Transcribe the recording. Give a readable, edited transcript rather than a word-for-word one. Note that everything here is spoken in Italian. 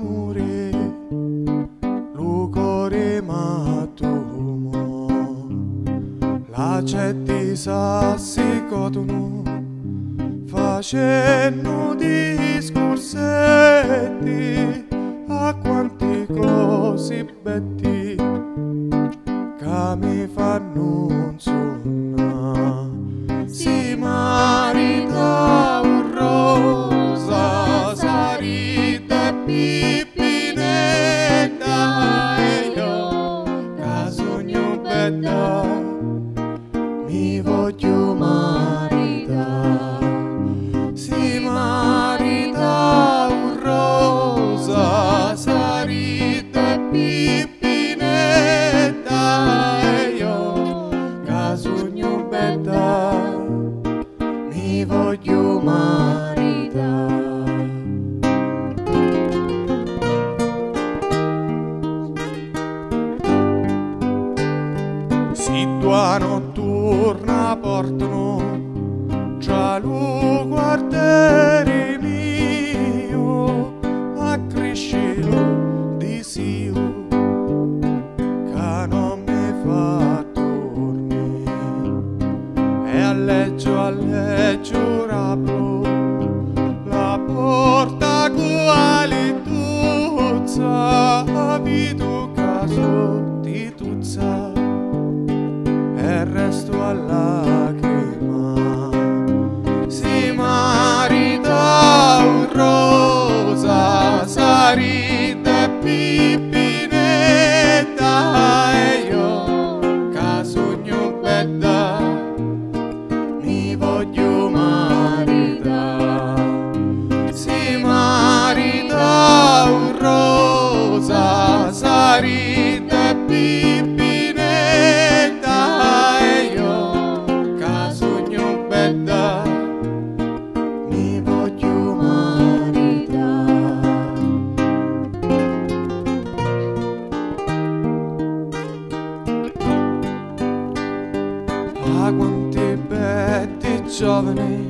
amore, lo cuore matto, la gente si godono, facendo discorsetti a quanti cose betti che mi fanno sonnare. Si marita un rosa, sarita pipinetta, e io che sogno bella mi voglio maritare. Si marita un rosa, sarita pipinetta, e io che sogno bella mi voglio maritare. Si tua notturna portano già lo guardiere mio, a crescere di sio che non mi fa dormire, e a leggio rapro la porta quale tuzza, vido caso di tuzza e resto a lacrima. Si marita un rosa, sarita pipinetta, e io che sogno bella mi voglio maritare. Si marita un rosa, sarita pipinetta, e io che sogno bella mi voglio maritare. Ah, quanti betti giovani